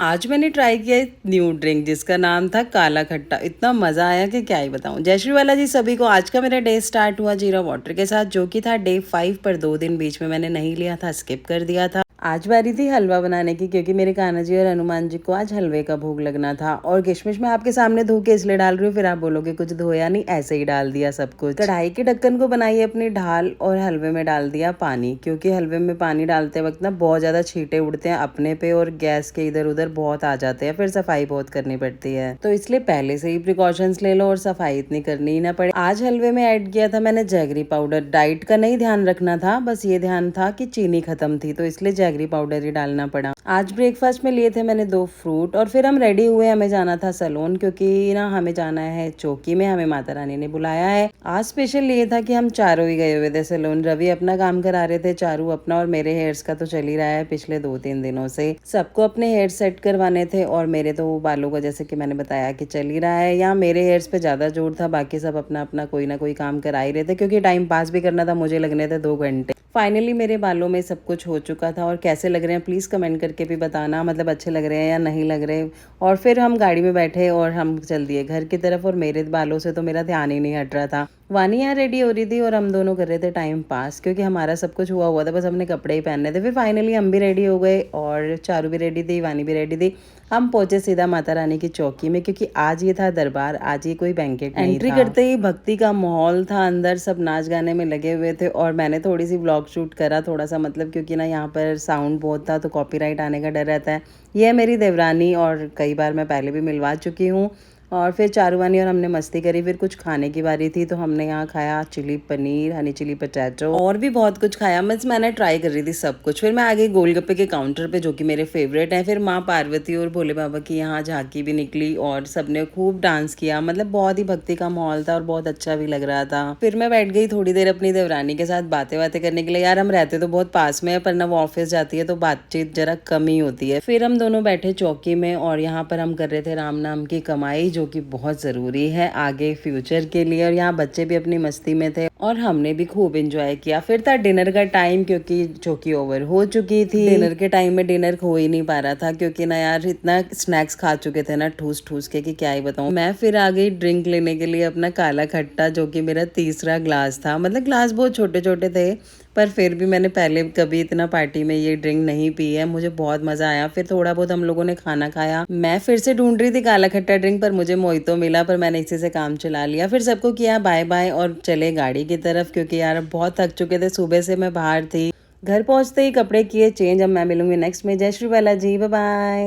आज मैंने ट्राई किया एक न्यू ड्रिंक जिसका नाम था काला खट्टा। इतना मज़ा आया कि क्या ही बताऊं। जय श्री वाला जी सभी को। आज का मेरा डे स्टार्ट हुआ जीरा वाटर के साथ, जो कि था डे 5 पर 2 दिन बीच में मैंने नहीं लिया था, स्किप कर दिया था। आज बारी थी हलवा बनाने की, क्योंकि मेरे कान्हा जी और हनुमान जी को आज हलवे का भोग लगना था। और किशमिश मैं आपके सामने धो के इसलिए डाल रही हूँ, फिर आप बोलोगे कुछ धोया नहीं, ऐसे ही डाल दिया सब कुछ। कढ़ाई के ढक्कन को बनाई अपनी ढाल और हलवे में डाल दिया पानी, क्योंकि हलवे में पानी डालते वक्त ना बहुत ज्यादा छींटे उड़ते हैं अपने पे और गैस के इधर उधर बहुत आ जाते हैं, फिर सफाई बहुत करनी पड़ती है। तो इसलिए पहले से ही प्रिकॉशंस ले लो और सफाई इतनी करनी ही ना पड़े। आज हलवे में ऐड किया था मैंने जैगरी पाउडर। डाइट का नहीं ध्यान रखना था, बस ये ध्यान था कि चीनी खत्म थी, तो इसलिए जैगरी पाउडर ही डालना पड़ा। आज ब्रेकफास्ट में लिए थे मैंने 2 फ्रूट और फिर हम रेडी हुए। हमें जाना था सैलून, क्योंकि ना हमें जाना है चौकी में, हमें माता रानी ने बुलाया है। आज स्पेशल ये था कि हम चारों ही गए हुए थे सैलून। रवि अपना काम करा रहे थे, चारू अपना, और मेरे हेयर्स का तो चल ही रहा है पिछले 2-3 दिनों से। सबको अपने हेयर सेट करवाने थे और मेरे तो बालों का जैसे कि मैंने बताया कि चल ही रहा है। यहाँ मेरे हेयर्स पे ज्यादा जोर था, बाकी सब अपना अपना कोई ना कोई काम करा ही रहे थे, क्योंकि टाइम पास भी करना था। मुझे लगने थे 2 घंटे। फाइनली मेरे बालों में सब कुछ हो चुका था। और कैसे लग रहे हैं प्लीज़ कमेंट करके भी बताना, मतलब अच्छे लग रहे हैं या नहीं लग रहे। और फिर हम गाड़ी में बैठे और हम चल दिए घर की तरफ, और मेरे बालों से तो मेरा ध्यान ही नहीं हट रहा था। वानी यहाँ रेडी हो रही थी और हम दोनों कर रहे थे टाइम पास, क्योंकि हमारा सब कुछ हुआ था, बस हमने कपड़े ही पहनने थे। फिर फाइनली हम भी रेडी हो गए और चारू भी रेडी थी, वानी भी रेडी थी। हम पहुंचे सीधा माता रानी की चौकी में, क्योंकि आज ये था दरबार, आज ये कोई बैंकेट नहीं था। एंट्री करते ही भक्ति का माहौल था अंदर, सब नाच गाने में लगे हुए थे। और मैंने थोड़ी सी व्लॉग शूट करा थोड़ा सा, मतलब क्योंकि ना यहाँ पर साउंड बहुत था तो कॉपीराइट आने का डर रहता है। ये है मेरी देवरानी, और कई बार मैं पहले भी मिलवा चुकी हूँ। और फिर चारूवानी और हमने मस्ती करी। फिर कुछ खाने की बारी थी, तो हमने यहाँ खाया chilli paneer, honey chilli potato, और भी बहुत कुछ खाया। मैंने ट्राई कर रही थी सब कुछ। फिर मैं आ गई गोलगप्पे के काउंटर पे, जो कि मेरे फेवरेट हैं। फिर माँ पार्वती और भोले बाबा की यहाँ झांकी भी निकली और सबने खूब डांस किया। मतलब बहुत ही भक्ति का माहौल था और बहुत अच्छा भी लग रहा था। फिर मैं बैठ गई थोड़ी देर अपनी देवरानी के साथ बातें बातें करने के लिए। यार हम रहते तो बहुत पास में है, पर ना वो ऑफिस जाती है तो बातचीत जरा कम ही होती है। फिर हम दोनों बैठे चौकी में और यहाँ पर हम कर रहे थे राम नाम की कमाई, जो कि बहुत ज़रूरी है आगे फ्यूचर के लिए। और यहाँ बच्चे भी अपनी मस्ती में थे और हमने भी खूब एंजॉय किया। फिर था डिनर का टाइम, क्योंकि चौकी ओवर हो चुकी थी। डिनर के टाइम में डिनर हो ही नहीं पा रहा था, क्योंकि ना यार इतना स्नैक्स खा चुके थे ना ठूस ठूस के कि क्या ही बताऊँ। मैं फिर आ गई ड्रिंक लेने के लिए अपना काला खट्टा, जो कि मेरा तीसरा ग्लास था। मतलब ग्लास बहुत छोटे छोटे थे, पर फिर भी मैंने पहले कभी इतना पार्टी में ये ड्रिंक नहीं पी है। मुझे बहुत मजा आया। फिर थोड़ा बहुत हम लोगों ने खाना खाया। मैं फिर से ढूंढ रही थी काला खट्टा ड्रिंक, पर मुझे मोहितो मिला, पर मैंने इसी से काम चला लिया। फिर सबको किया बाय बाय और चले गाड़ी की तरफ, क्योंकि यार बहुत थक चुके थे, सुबह से मैं बाहर थी। घर पहुंचते ही कपड़े किए चेंज। अब मैं मिलूंगी नेक्स्ट में। जय श्री बालाजी, बाय बाय।